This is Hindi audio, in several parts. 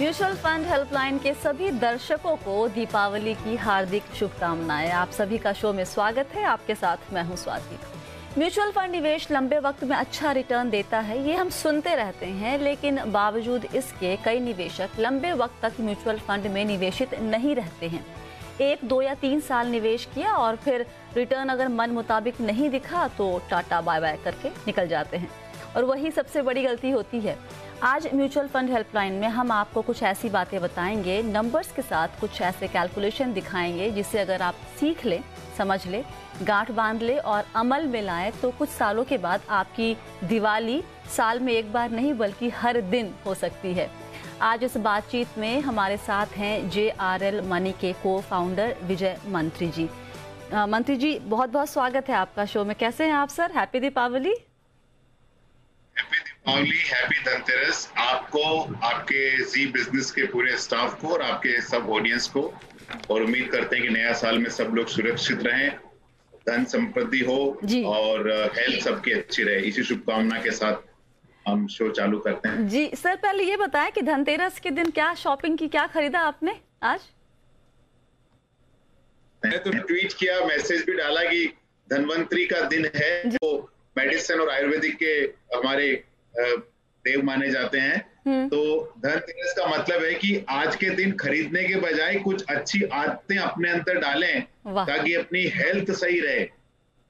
म्यूचुअल फंड हेल्पलाइन के सभी दर्शकों को दीपावली की हार्दिक शुभकामनाएं। आप सभी का शो में स्वागत है। आपके साथ मैं हूं स्वाति। म्यूचुअल फंड निवेश लंबे वक्त में अच्छा रिटर्न देता है, ये हम सुनते रहते हैं, लेकिन बावजूद इसके कई निवेशक लंबे वक्त तक म्यूचुअल फंड में निवेशित नहीं रहते हैं। 1, 2 या 3 साल निवेश किया और फिर रिटर्न अगर मन मुताबिक नहीं दिखा तो टाटा बाय बाय करके निकल जाते हैं, और वही सबसे बड़ी गलती होती है। आज म्यूचुअल फंड हेल्पलाइन में हम आपको कुछ ऐसी बातें बताएंगे, नंबर्स के साथ कुछ ऐसे कैलकुलेशन दिखाएंगे जिससे अगर आप सीख लें, समझ लें, गांठ बांध ले और अमल में लाएं तो कुछ सालों के बाद आपकी दिवाली साल में एक बार नहीं बल्कि हर दिन हो सकती है। आज इस बातचीत में हमारे साथ हैं JRL मनी के को फाउंडर विजय मंत्री जी। मंत्री जी, बहुत बहुत स्वागत है आपका शो में। कैसे हैं आप sir? Happy Deepawali. Happy Deepawali, happy Dhanteras आपको, आपके जी बिजनेस के पूरे स्टाफ को और आपके सब ऑडियंस को। और उम्मीद करते हैं कि नया साल में सब लोग सुरक्षित रहें, धन संपत्ति हो और हेल्थ सबकी अच्छी रहे। इसी शुभकामना के साथ हम शो चालू करते हैं। जी सर, पहले ये बताएं कि धनतेरस के दिन क्या शॉपिंग की, क्या खरीदा आपने आज? मैंने तो ट्वीट किया, मैसेज भी डाला कि धनवंतरी का दिन है, जो मेडिसिन और आयुर्वेदिक के हमारे देव माने जाते हैं। तो धनतेरस का मतलब है कि आज के दिन खरीदने के बजाय कुछ अच्छी आदतें अपने अंदर डालें ताकि अपनी हेल्थ सही रहे।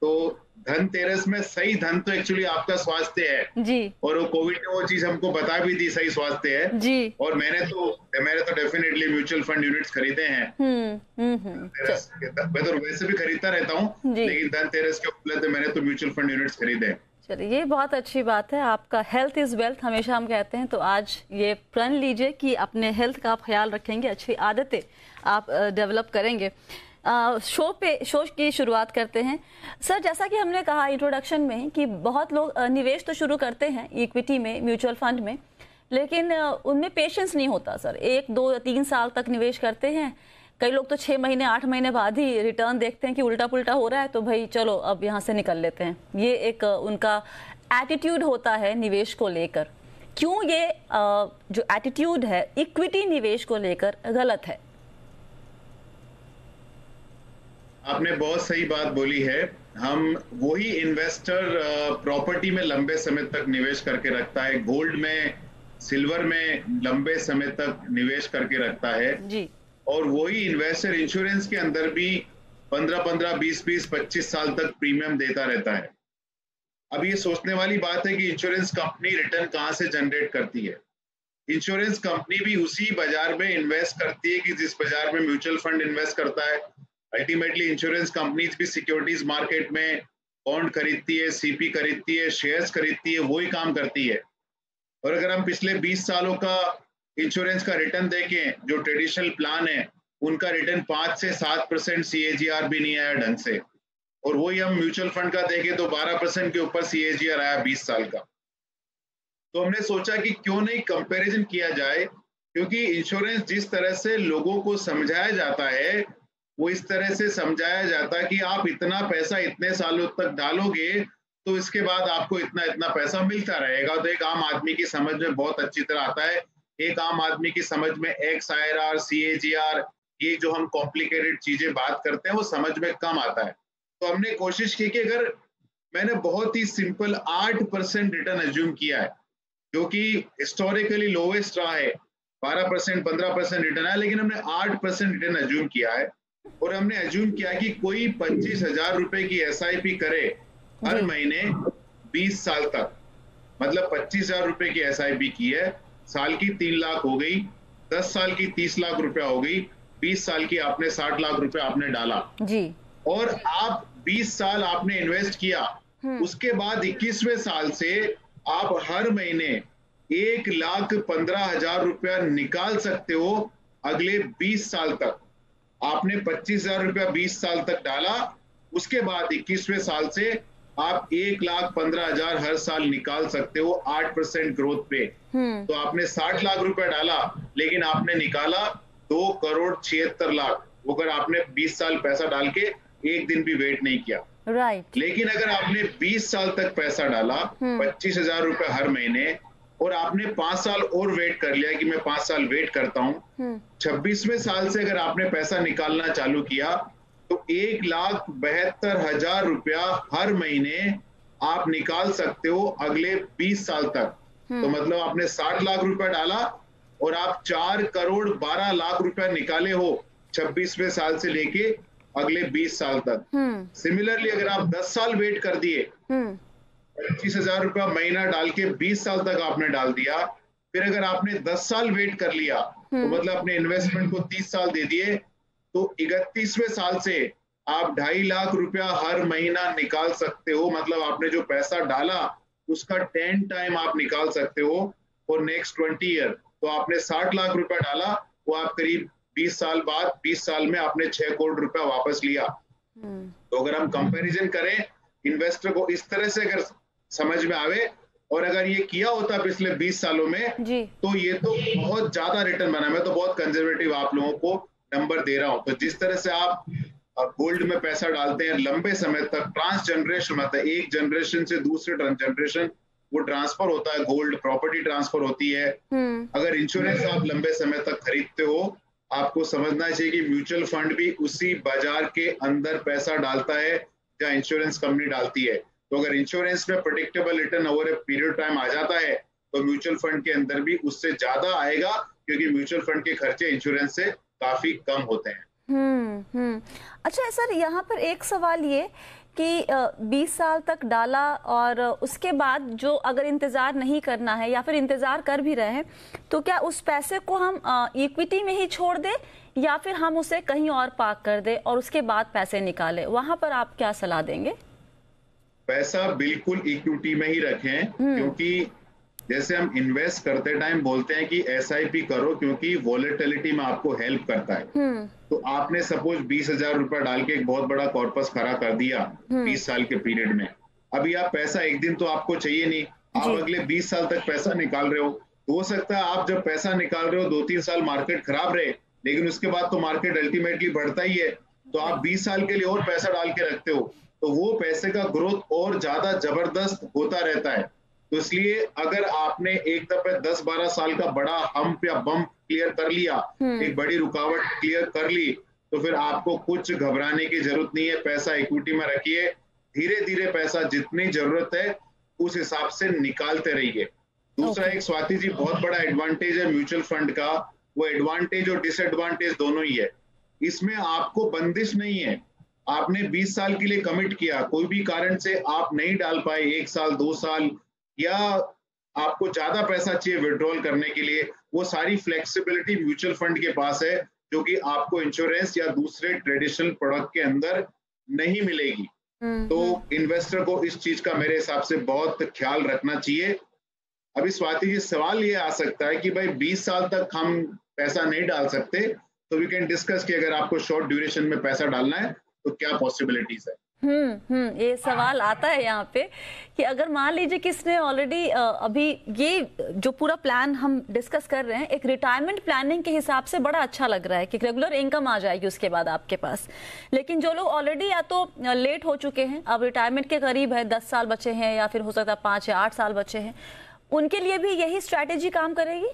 तो धनतेरस में सही धन तो एक्चुअली आपका स्वास्थ्य है जी, और वो कोविड ने वो चीज हमको बता भी दी, सही स्वास्थ्य है जी। और मैंने तो डेफिनेटली म्यूचुअल फंड यूनिट्स खरीदे हैं। मैं तो वैसे भी खरीदता रहता हूँ, लेकिन धनतेरस के उपलक्ष्य मैंने तो म्यूचुअल फंड यूनिट्स खरीदे हैं। चलिए, ये बहुत अच्छी बात है। आपका हेल्थ इज वेल्थ हमेशा हम कहते हैं, तो आज ये प्रण लीजिए कि अपने हेल्थ का आप ख्याल रखेंगे, अच्छी आदतें आप डेवलप करेंगे। शो की शुरुआत करते हैं। सर, जैसा कि हमने कहा इंट्रोडक्शन में कि बहुत लोग निवेश तो शुरू करते हैं इक्विटी में, म्यूचुअल फंड में, लेकिन उनमें पेशेंस नहीं होता सर। 1, 2 या 3 साल तक निवेश करते हैं। कई लोग तो 6 महीने 8 महीने बाद ही रिटर्न देखते हैं कि उल्टा पुल्टा हो रहा है, तो भाई चलो अब यहाँ से निकल लेते हैं। ये एक उनका एटीट्यूड होता है निवेश को लेकर। क्यों ये जो एटीट्यूड है इक्विटी निवेश को लेकर गलत है? आपने बहुत सही बात बोली है। हम वही इन्वेस्टर प्रॉपर्टी में लंबे समय तक निवेश करके रखता है, गोल्ड में, सिल्वर में लंबे समय तक निवेश करके रखता है जी। और वही इन्वेस्टर इंश्योरेंस के अंदर भी 15-15, 20-20, 25 साल तक प्रीमियम देता रहता है। अब ये सोचने वाली बात है कि इंश्योरेंस कंपनी रिटर्न कहाँ से जनरेट करती है। इंश्योरेंस कंपनी भी उसी बाजार में इन्वेस्ट करती है कि जिस बाजार में म्यूचुअल फंड इन्वेस्ट करता है। अल्टीमेटली इंश्योरेंस कंपनीज भी सिक्योरिटीज मार्केट में बॉन्ड खरीदती है, सीपी खरीदती है, शेयर्स खरीदती है, वही काम करती है। और अगर हम पिछले 20 सालों का इंश्योरेंस का रिटर्न देखें, जो ट्रेडिशनल प्लान है उनका रिटर्न 5 से 7% CAGR भी नहीं आया ढंग से, और वही हम म्यूचुअल फंड का देखें तो 12% के ऊपर CAGR आया 20 साल का। तो हमने सोचा कि क्यों नहीं कंपैरिजन किया जाए, क्योंकि इंश्योरेंस जिस तरह से लोगों को समझाया जाता है वो इस तरह से समझाया जाता है कि आप इतना पैसा इतने सालों तक डालोगे तो इसके बाद आपको इतना इतना पैसा मिलता रहेगा। तो एक आम आदमी की समझ में बहुत अच्छी तरह आता है। एक आम आदमी की समझ में XIRR, CAGR, ये जो हम कॉम्प्लिकेटेड चीजें बात करते हैं वो समझ में कम आता है। तो हमने कोशिश की कि अगर मैंने बहुत ही सिंपल 8% रिटर्न एज्यूम किया है, जो कि हिस्टोरिकली लोवेस्ट रहा है। 12%, 15% रिटर्न है, लेकिन हमने 8% रिटर्न एज्यूम किया है। और हमने एज्यूम किया कि कोई 25,000 रुपए की SIP करे हर महीने 20 साल तक, मतलब 25,000 रुपए की SIP की है, साल की 3 लाख हो गई, 10 साल की 30 लाख रुपया हो गई, 20 साल की आपने 60 लाख रुपए आपने डाला जी। और आप 20 साल आपने इन्वेस्ट किया, उसके बाद 21वें साल से आप हर महीने 1,15,000 रुपया निकाल सकते हो अगले 20 साल तक। आपने 25,000 रुपया 20 साल तक डाला, उसके बाद 21वें साल से आप 1,15,000 हर साल निकाल सकते हो 8% ग्रोथ पे। तो आपने 60 लाख रुपया डाला, लेकिन आपने निकाला 2,76,00,000। वो अगर आपने 20 साल पैसा डाल के एक दिन भी वेट नहीं किया, राइट। लेकिन अगर आपने 20 साल तक पैसा डाला, 25,000 रुपए हर महीने, और आपने 5 साल और वेट कर लिया कि मैं 5 साल वेट करता हूं, 26वें साल से अगर आपने पैसा निकालना चालू किया तो 1,72,000 रुपया हर महीने आप निकाल सकते हो अगले 20 साल तक। तो मतलब आपने 60 लाख रुपया डाला और आप 4,12,00,000 रुपया निकाले हो 26वें साल से लेके अगले 20 साल तक। सिमिलरली अगर आप 10 साल वेट कर दिए, 25,000 रुपया महीना डाल के 20 साल तक आपने डाल दिया, फिर अगर आपने 10 साल वेट कर लिया तो मतलब अपने इन्वेस्टमेंट को 30 साल दे दिए, तो 31वें साल से आप 2.5 लाख रुपया हर महीना निकाल सकते हो। मतलब आपने जो पैसा डाला उसका 10 टाइम आप निकाल सकते हो फॉर नेक्स्ट 20 ईयर। तो आपने 60 लाख रुपया डाला, वो आप करीब 20 साल बाद 20 साल में आपने 6 करोड़ रुपया वापस लिया। तो अगर हम कंपैरिजन करें इन्वेस्टर को इस तरह से अगर समझ में आवे, और अगर ये किया होता पिछले 20 सालों में तो ये तो बहुत ज्यादा रिटर्न बना। मैं तो बहुत कंजर्वेटिव आप लोगों को नंबर दे रहा हूं। तो जिस तरह से आप गोल्ड में पैसा डालते हैं लंबे समय तक, ट्रांस जनरेशन मतलब एक जनरेशन से दूसरे जनरेशन वो ट्रांसफर होता है, गोल्ड प्रॉपर्टी ट्रांसफर होती है। अगर इंश्योरेंस आप लंबे समय तक खरीदते हो, आपको समझना चाहिए कि म्यूचुअल फंड भी उसी बाजार के अंदर पैसा डालता है जहां इंश्योरेंस कंपनी डालती है। तो अगर इंश्योरेंस में predictable return over a period time आ जाता है तो म्यूचुअल फंड के अंदर भी उससे ज्यादा आएगा, क्योंकि म्यूचुअल फंड के खर्चे इंश्योरेंस से काफी कम होते हैं। अच्छा सर, यहाँ पर एक सवाल ये कि 20 साल तक डाला और उसके बाद जो अगर इंतजार नहीं करना है या फिर इंतजार कर भी रहे हैं तो क्या उस पैसे को हम इक्विटी में ही छोड़ दें या फिर हम उसे कहीं और पार्क कर दें और उसके बाद पैसे निकालें? वहां पर आप क्या सलाह देंगे? पैसा बिल्कुल इक्विटी में ही रखें, क्योंकि जैसे हम इन्वेस्ट करते टाइम बोलते हैं कि SIP करो क्योंकि वॉलेटिलिटी में आपको हेल्प करता है। तो आपने सपोज 20,000 रुपया डाल के एक बहुत बड़ा कॉर्पस खड़ा कर दिया 20 साल के पीरियड में। अभी आप पैसा एक दिन तो आपको चाहिए नहीं, आप अगले 20 साल तक पैसा निकाल रहे हो। तो हो सकता है आप जब पैसा निकाल रहे हो 2-3 साल मार्केट खराब रहे, लेकिन उसके बाद तो मार्केट अल्टीमेटली बढ़ता ही है। तो आप 20 साल के लिए और पैसा डाल के रखते हो, तो वो पैसे का ग्रोथ और ज्यादा जबरदस्त होता रहता है। तो इसलिए अगर आपने एक दफे 10-12 साल का बड़ा हम्प या बम्प क्लियर कर लिया, एक बड़ी रुकावट क्लियर कर ली, तो फिर आपको कुछ घबराने की जरूरत नहीं है। पैसा इक्विटी में रखिए, धीरे धीरे पैसा जितनी जरूरत है उस हिसाब से निकालते रहिए। दूसरा एक स्वाति जी बहुत बड़ा एडवांटेज है म्यूचुअल फंड का, वो एडवांटेज और डिसएडवांटेज दोनों ही है। इसमें आपको बंदिश नहीं है। आपने 20 साल के लिए कमिट किया, कोई भी कारण से आप नहीं डाल पाए 1 साल 2 साल, या आपको ज्यादा पैसा चाहिए विड्रॉल करने के लिए, वो सारी फ्लेक्सिबिलिटी म्यूचुअल फंड के पास है, जो कि आपको इंश्योरेंस या दूसरे ट्रेडिशनल प्रोडक्ट के अंदर नहीं मिलेगी। तो इन्वेस्टर को इस चीज का मेरे हिसाब से बहुत ख्याल रखना चाहिए। अभी स्वाति जी सवाल ये आ सकता है कि भाई 20 साल तक हम पैसा नहीं डाल सकते, तो वी कैन डिस्कस कि अगर आपको शॉर्ट ड्यूरेशन में पैसा डालना है तो क्या पॉसिबिलिटीज है। ये सवाल आता है यहाँ पे कि अगर मान लीजिए किसने ऑलरेडी अभी ये जो पूरा प्लान हम डिस्कस कर रहे हैं एक रिटायरमेंट प्लानिंग के हिसाब से बड़ा अच्छा लग रहा है कि रेगुलर इनकम आ जाएगी उसके बाद आपके पास, लेकिन जो लोग ऑलरेडी या तो लेट हो चुके हैं, अब रिटायरमेंट के करीब है, 10 साल बचे हैं या फिर हो सकता है 5 या 8 साल बचे हैं, उनके लिए भी यही स्ट्रैटेजी काम करेगी?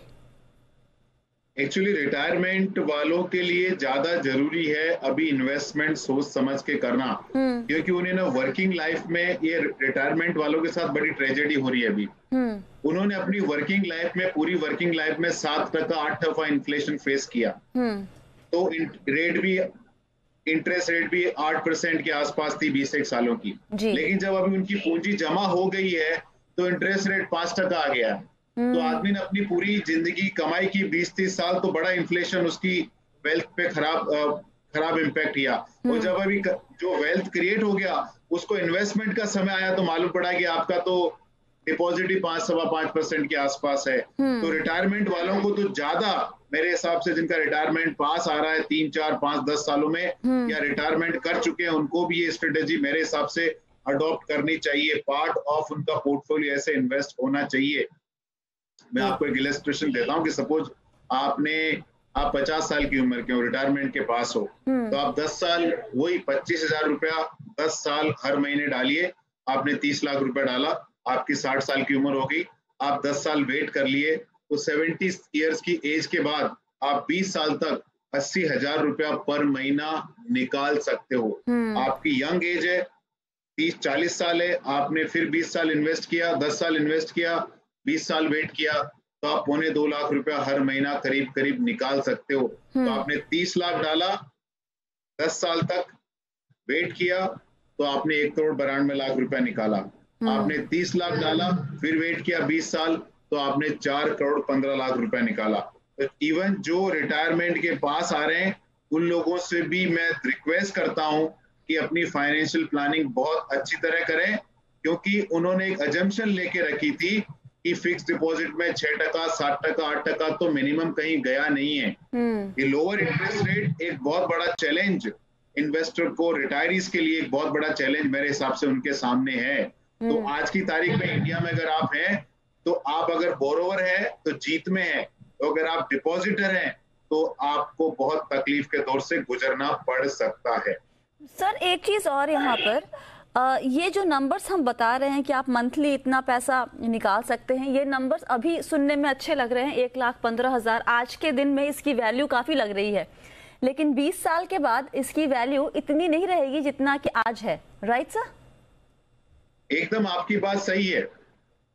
एक्चुअली रिटायरमेंट वालों के लिए ज्यादा जरूरी है अभी इन्वेस्टमेंट सोच समझ के करना, क्योंकि उन्हें ना वर्किंग लाइफ में, ये रिटायरमेंट वालों के साथ बड़ी ट्रेजेडी हो रही है अभी। उन्होंने अपनी वर्किंग लाइफ में, पूरी वर्किंग लाइफ में 7% 8% इन्फ्लेशन फेस किया, तो रेट भी, इंटरेस्ट रेट भी 8% के आसपास थी 20 सालों की। लेकिन जब अभी उनकी पूंजी जमा हो गई है तो इंटरेस्ट रेट 5% आ गया है। तो आदमी ने अपनी पूरी जिंदगी कमाई की 20-30 साल, तो बड़ा इन्फ्लेशन उसकी वेल्थ पे खराब इम्पैक्ट किया। और जब अभी जो वेल्थ क्रिएट हो गया उसको इन्वेस्टमेंट का समय आया तो मालूम पड़ा कि आपका तो डिपॉजिट ही 5-5% के आसपास है। तो रिटायरमेंट वालों को तो ज्यादा मेरे हिसाब से, जिनका रिटायरमेंट पास आ रहा है 3, 4, 5, 10 सालों में या रिटायरमेंट कर चुके हैं, उनको भी ये स्ट्रेटेजी मेरे हिसाब से अडॉप्ट करनी चाहिए। पार्ट ऑफ उनका पोर्टफोलियो ऐसे इन्वेस्ट होना चाहिए। मैं आपको एक इलस्ट्रेशन देता हूँ कि सपोज आप 50 साल की उम्र के हो, रिटायरमेंट के पास हो, तो आप 10 साल वही 25,000 रुपया 10 साल हर महीने डालिए। आपने 30 लाख रुपया डाला, आपकी 60 साल की उम्र होगी, आप 10 साल वेट कर लिए तो 70 ईयर्स की एज के बाद आप 20 साल तक 80,000 रुपया पर महीना निकाल सकते हो। आपकी यंग एज है, 30-40 साल है, आपने फिर 20 साल इन्वेस्ट किया, 10 साल इन्वेस्ट किया, 20 साल वेट किया, तो आप 2.25 लाख रुपया हर महीना करीब करीब निकाल सकते हो। तो आपने 30 लाख डाला, 10 साल तक वेट किया, तो आपने 1,92,00,000 रुपया निकाला। आपने 30 लाख डाला, फिर वेट किया 20 साल, तो आपने 4,15,00,000 रुपया निकाला। तो इवन जो रिटायरमेंट के पास आ रहे हैं उन लोगों से भी मैं रिक्वेस्ट करता हूं कि अपनी फाइनेंशियल प्लानिंग बहुत अच्छी तरह करें, क्योंकि उन्होंने एक अजम्पशन लेके रखी थी कि फिक्स डिपॉजिट में 6%, 7%, 8% तो मिनिमम कहीं गया नहीं है। ये लोअर इंटरेस्ट रेट एक बहुत बड़ा चैलेंज इन्वेस्टर को, रिटायरीज के लिए एक बहुत बड़ा चैलेंज मेरे हिसाब से उनके सामने है। तो आज की तारीख में इंडिया में अगर आप हैं तो आप अगर बोरोवर है तो जीत में है, तो अगर आप डिपॉजिटर हैं तो आपको बहुत तकलीफ के दौर से गुजरना पड़ सकता है। सर एक चीज और यहाँ पर ये जो नंबर्स हम बता रहे हैं कि आप मंथली इतना पैसा निकाल सकते हैं, ये नंबर्स अभी सुनने में अच्छे लग रहे हैं, 1,15,000 आज के दिन में इसकी वैल्यू काफी लग रही है, लेकिन 20 साल के बाद इसकी वैल्यू इतनी नहीं रहेगी जितना कि आज है। Right sir? एकदम आपकी बात सही है।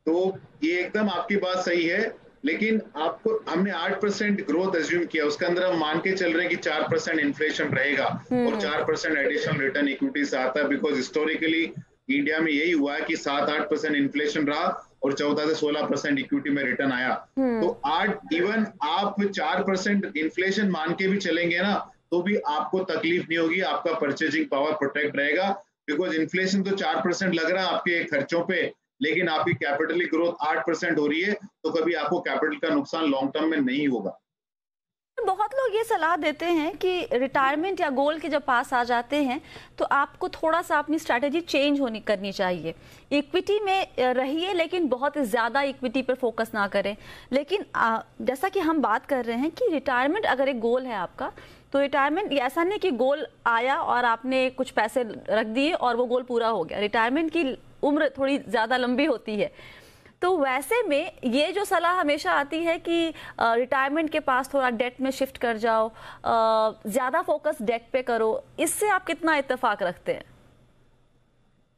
तो ये एकदम आपकी बात सही है, लेकिन आपको हमने 8% ग्रोथ एज्यूम किया, उसके अंदर हम मान के चल रहे हैं कि 4% इन्फ्लेशन रहेगा और 4% एडिशनल रिटर्न इक्विटी से आता है, बिकॉज हिस्टोरिकली इंडिया में यही हुआ है कि 7-8% इन्फ्लेशन रहा और 14 से 16% इक्विटी में रिटर्न आया। तो इवन आप 4% इन्फ्लेशन मान के भी चलेंगे ना तो भी आपको तकलीफ नहीं होगी, आपका परचेजिंग पावर प्रोटेक्ट रहेगा, बिकॉज इन्फ्लेशन तो 4% लग रहा है आपके खर्चों पे, लेकिन आपकी कैपिटल की ग्रोथ 8% हो रही है, तो कभी आपको कैपिटल का नुकसान लॉन्ग टर्म में नहीं होगा। बहुत लोग ये सलाह देते हैं कि रिटायरमेंट या गोल के जब पास आ जाते हैं तो आपको थोड़ा सा अपनी स्ट्रैटेजी चेंज करनी चाहिए, इक्विटी में रहिए लेकिन बहुत ज़्यादा इक्विटी पर फोकस ना करें। लेकिन जैसा कि हम बात कर रहे हैं कि रिटायरमेंट अगर एक गोल है आपका, तो रिटायरमेंट ऐसा नहीं कि गोल आया और आपने कुछ पैसे रख दिए और वो गोल पूरा हो गया। रिटायरमेंट की उम्र थोड़ी ज़्यादा लंबी होती है, तो वैसे में ये जो सलाह हमेशा आती है कि रिटायरमेंट के पास थोड़ा डेट में शिफ्ट कर जाओ, ज़्यादा फोकस डेट पे करो, इससे आप कितना इत्तेफाक रखते हैं?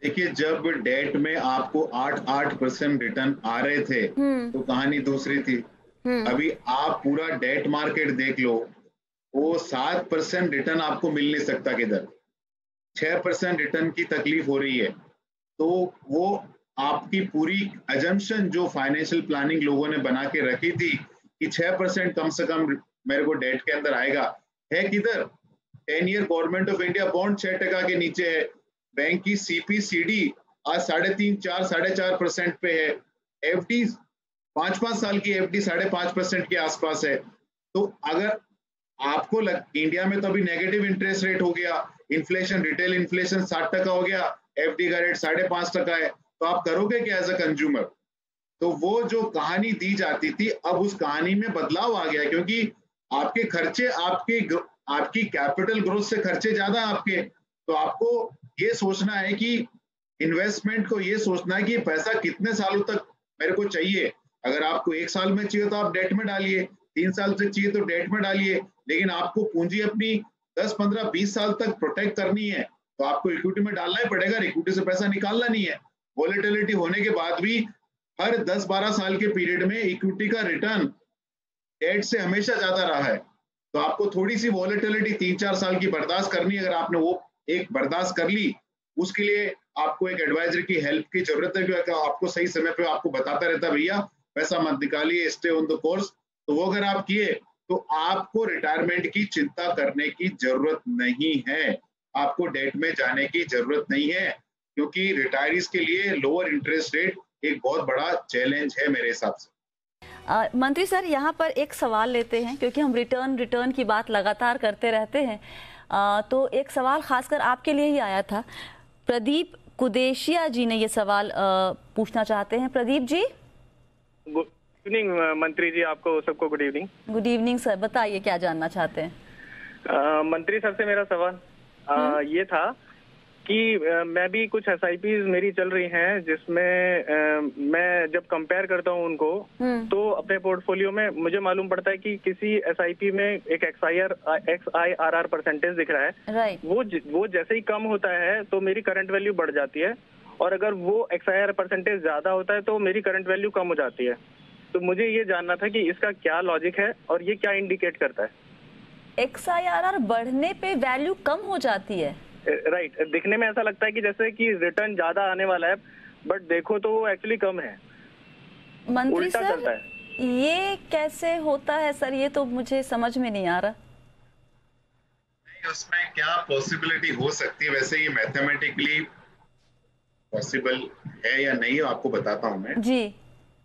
देखिए, जब डेट में आपको 8% रिटर्न आ रहे थे तो कहानी दूसरी थी। अभी आप पूरा डेट मार्केट देख लो, वो 7% रिटर्न आपको मिल नहीं सकता, किधर 6% रिटर्न की तकलीफ हो रही है। तो वो आपकी पूरी अजम्पशन जो फाइनेंशियल प्लानिंग लोगों ने बना के रखी थी कि 6% कम से कम मेरे को डेट के अंदर आएगा, है किधर? 10 year government of India bond 6% के नीचे है, बैंक की CP/CD आज 3.5, 4.5% पे है, FD 5-5 साल की FD 5.5% के आसपास है। तो अगर आपको इंडिया में तो अभी नेगेटिव इंटरेस्ट रेट हो गया, इन्फ्लेशन, रिटेल इन्फ्लेशन 60% हो गया, FD का रेट 5.5% है, तो आप करोगे क्या एज अ कंज्यूमर? तो वो जो कहानी दी जाती थी, अब उस कहानी में बदलाव आ गया, क्योंकि आपके खर्चे आपकी कैपिटल ग्रोथ से खर्चे ज्यादा आपके, तो आपको ये सोचना है कि इन्वेस्टमेंट को ये सोचना है कि पैसा कितने सालों तक मेरे को चाहिए। अगर आपको 1 साल में चाहिए तो आप डेट में डालिए, 3 साल तक चाहिए तो डेट में डालिए, लेकिन आपको पूंजी अपनी 10, 15, 20 साल तक प्रोटेक्ट करनी है तो आपको इक्विटी में डालना ही पड़ेगा, इक्विटी से पैसा निकालना नहीं है। वॉलेटिलिटी होने के बाद भी हर 10-12 साल के पीरियड में इक्विटी का रिटर्न डेट से हमेशा ज्यादा रहा है, तो आपको थोड़ी सी वॉलेटिलिटी 3-4 साल की बर्दाश्त करनी है। अगर आपने वो एक बर्दाश्त कर ली, उसके लिए आपको एक एडवाइजर की हेल्प की जरूरत है, कि आपको सही समय पे आपको बताता रहता भैया पैसा मत निकालिए, स्टे ऑन द कोर्स। तो वो अगर आप किए तो आपको रिटायरमेंट की चिंता करने की जरूरत नहीं है, आपको डेट में जाने की जरूरत नहीं है, क्योंकि रिटायरीज के लिए लोअर इंटरेस्ट रेट एक बहुत बड़ा चैलेंज है मेरे हिसाब से। मंत्री सर, यहाँ पर एक सवाल लेते हैं, क्योंकि हम रिटर्न की बात लगातार करते रहते हैं, तो एक सवाल खासकर आपके लिए ही आया था। प्रदीप कुदेशिया जी ने ये सवाल पूछना चाहते हैं। प्रदीप जी, गुड इवनिंग मंत्री जी, आपको सबको good evening. Good evening sir, बताइए क्या जानना चाहते हैं? मंत्री सर से मेरा सवाल ये था कि मैं भी कुछ SIPs मेरी चल रही हैं जिसमें मैं जब कंपेयर करता हूं उनको तो अपने पोर्टफोलियो में मुझे मालूम पड़ता है कि किसी SIP में एक XIRR परसेंटेज दिख रहा है। राइट। वो जैसे ही कम होता है तो मेरी करंट वैल्यू बढ़ जाती है, और अगर वो XIRR परसेंटेज ज्यादा होता है तो मेरी करंट वैल्यू कम हो जाती है। तो मुझे ये जानना था कि इसका क्या लॉजिक है और ये क्या इंडिकेट करता है। XIRR बढ़ने पे वैल्यू कम हो जाती है? राइट। दिखने में ऐसा लगता है कि जैसे कि रिटर्न ज्यादा आने वाला है, बट देखो तो वो एक्चुअली कम है। मंत्री उल्टा सर, चलता है। ये कैसे होता है सर? ये तो मुझे समझ में नहीं आ रहा। नहीं, उसमें क्या पॉसिबिलिटी हो सकती है, वैसे ये मैथमेटिकली पॉसिबल है या नहीं आपको बताता हूं मैं जी।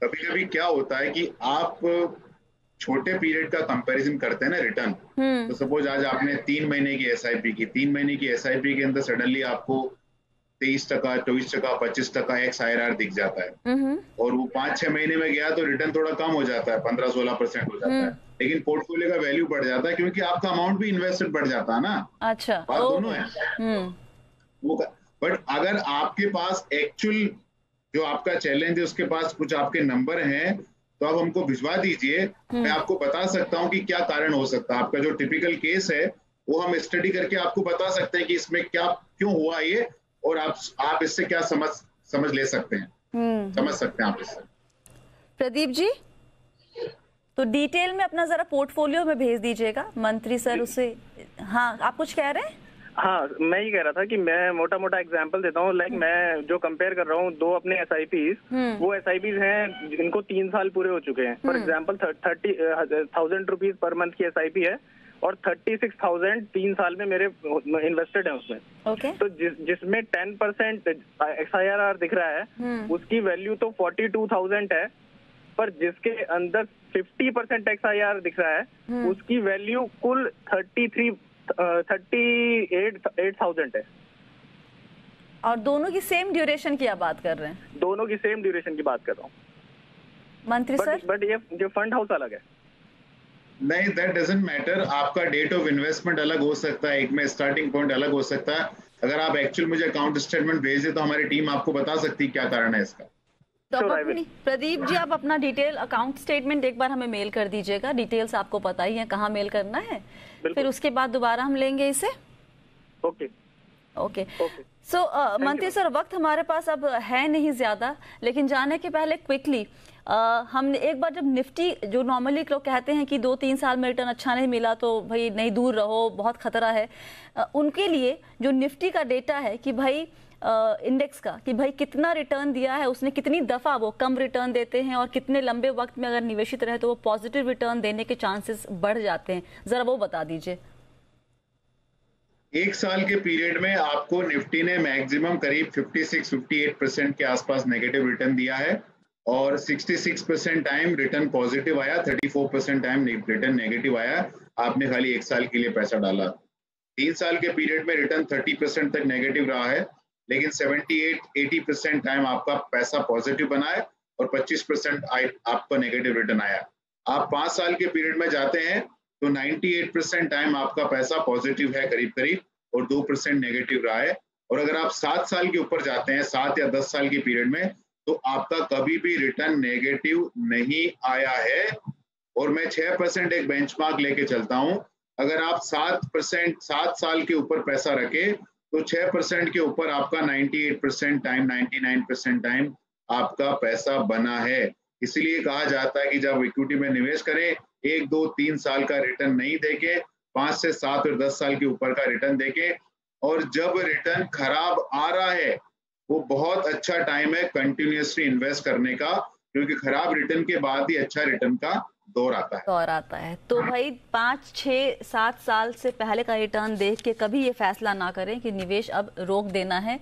कभी कभी क्या होता है कि आप छोटे पीरियड का कंपैरिजन करते हैं ना रिटर्न। तो सपोज आज आपने 3 महीने की SIP की, 3 महीने की SIP के अंदर सडनली आपको 23%, 24%, 25% XIRR दिख जाता है, और वो 5-6 महीने में गया तो रिटर्न थोड़ा कम हो जाता है, 15-16% हो जाता है, लेकिन पोर्टफोलियो का वैल्यू बढ़ जाता है क्योंकि आपका अमाउंट भी इन्वेस्टेड बढ़ जाता है ना। अच्छा। बात दोनों है वो। बट अगर आपके पास एक्चुअल जो आपका चैलेंज है उसके पास कुछ आपके नंबर हैं तो आप हमको भिजवा दीजिए, मैं आपको बता सकता हूं कि क्या कारण हो सकता है। आपका जो टिपिकल केस है वो हम स्टडी करके आपको बता सकते हैं कि इसमें क्या क्यों हुआ ये, और आप इससे क्या समझ ले सकते हैं, समझ सकते हैं आप इससे। प्रदीप जी, तो डिटेल में अपना जरा पोर्टफोलियो में भेज दीजिएगा मंत्री सर उसे। हाँ, आप कुछ कह रहे हैं? हाँ, मैं ये कह रहा था कि मैं मोटा मोटा एग्जांपल देता हूँ। लाइक मैं जो कंपेयर कर रहा हूँ दो अपने SIPs, वो SIPs हैं जिनको 3 साल पूरे हो चुके हैं। For example 30,000 rupees per month की SIP है और 36,000 3 साल में मेरे इन्वेस्टेड है उसमें। तो जिसमें 10% XIRR दिख रहा है उसकी वैल्यू तो 42,000 है, पर जिसके अंदर 50% XIRR दिख रहा है उसकी वैल्यू कुल 38,000 है। और दोनों की सेम ड्यूरेशन की आप बात कर रहे हैं? दोनों की सेम ड्यूरेशन की बात कर रहा हूँ मंत्री सर। बट ये जो फंड हाउस अलग है। नहीं, दैट डजंट मैटर। आपका डेट ऑफ इन्वेस्टमेंट अलग हो सकता है, एक में स्टार्टिंग पॉइंट अलग हो सकता है। अगर आप एक्चुअल मुझे अकाउंट स्टेटमेंट भेज दे तो हमारी टीम आपको बता सकती है क्या कारण है इसका। तो प्रदीप जी, आप अपना डिटेल अकाउंट स्टेटमेंट एक बार हमें मेल कर दीजिएगा। डिटेल्स आपको पता ही है कहाँ मेल करना है, फिर उसके बाद दोबारा हम लेंगे इसे। ओके। सो मंत्री सर, वक्त हमारे पास अब है नहीं ज्यादा, लेकिन जाने के पहले क्विकली हमने एक बार जब निफ्टी, जो नॉर्मली लोग कहते हैं कि 2-3 साल में रिटर्न अच्छा नहीं मिला तो भाई नहीं, दूर रहो, बहुत खतरा है, उनके लिए जो निफ्टी का डेटा है कि भाई इंडेक्स का, कि भाई कितना रिटर्न दिया है उसने, कितनी दफा वो कम रिटर्न देते हैं और कितने लंबे वक्त में अगर निवेशित रहे तो वो पॉजिटिव रिटर्न देने के चांसेस बढ़ जाते हैं, जरा वो बता दीजिए। 1 साल के पीरियड में आपको निफ्टी ने मैक्सिमम करीब 56-58% के आसपास नेगेटिव रिटर्न दिया है, और 66% टाइम रिटर्न पॉजिटिव आया, 34% टाइम रिटर्न नेगेटिव आया। आपने खाली 1 साल के लिए पैसा डाला। 3 साल के पीरियड में रिटर्न 30% तक नेगेटिव रहा है, लेकिन 78-80% टाइम आपका पैसा पॉजिटिव बना है और 25% आपका नेगेटिव रिटर्न आया। आप 5 साल के पीरियड में जाते हैं तो 98% टाइम आपका पैसा पॉजिटिव है करीब करीब, और 2% नेगेटिव रहा है। और अगर आप 7 साल के ऊपर जाते हैं, 7 या 10 साल के पीरियड में, तो आपका कभी भी रिटर्न नेगेटिव नहीं आया है। और मैं 6% एक बेंचमार्क लेके चलता हूं। अगर आप 7 साल के ऊपर पैसा रखे तो 6% के ऊपर आपका 98% टाइम, 99% टाइम आपका पैसा बना है। इसलिए कहा जाता है कि जब इक्विटी में निवेश करें, 1, 2, 3 साल का रिटर्न नहीं देके 5 से 7 और 10 साल के ऊपर का रिटर्न देके। और जब रिटर्न खराब आ रहा है वो बहुत अच्छा टाइम है कंटिन्यूअसली इन्वेस्ट करने का, क्योंकि खराब रिटर्न के बाद ही अच्छा रिटर्न का दौर आता है। तो भाई 5, 6, 7 साल से पहले का रिटर्न देख के कभी ये फैसला ना करें कि निवेश अब रोक देना है,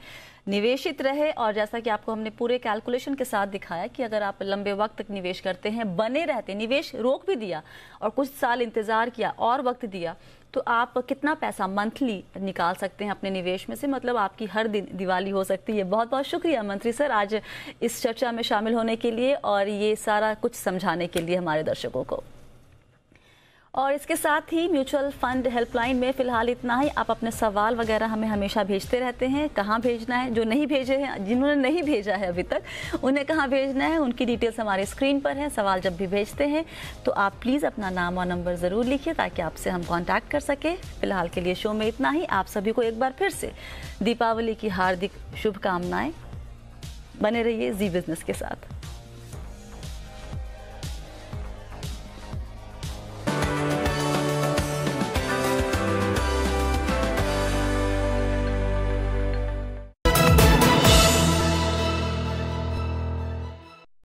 निवेशित रहे। और जैसा कि आपको हमने पूरे कैलकुलेशन के साथ दिखाया कि अगर आप लंबे वक्त तक निवेश करते हैं, बने रहते, निवेश रोक भी दिया और कुछ साल इंतजार किया और वक्त दिया, तो आप कितना पैसा मंथली निकाल सकते हैं अपने निवेश में से, मतलब आपकी हर दिन दिवाली हो सकती है। बहुत बहुत शुक्रिया मंत्री सर आज इस चर्चा में शामिल होने के लिए और ये सारा कुछ समझाने के लिए हमारे दर्शकों को। और इसके साथ ही म्यूचुअल फंड हेल्पलाइन में फ़िलहाल इतना ही। आप अपने सवाल वगैरह हमें हमेशा भेजते रहते हैं। कहाँ भेजना है, जो नहीं भेजे हैं, जिन्होंने नहीं भेजा है अभी तक, उन्हें कहाँ भेजना है, उनकी डिटेल्स हमारे स्क्रीन पर है। सवाल जब भी भेजते हैं तो आप प्लीज़ अपना नाम और नंबर ज़रूर लिखिए ताकि आपसे हम कॉन्टैक्ट कर सकें। फ़िलहाल के लिए शो में इतना ही। आप सभी को एक बार फिर से दीपावली की हार्दिक शुभकामनाएँ। बने रहिए जी बिज़नेस के साथ।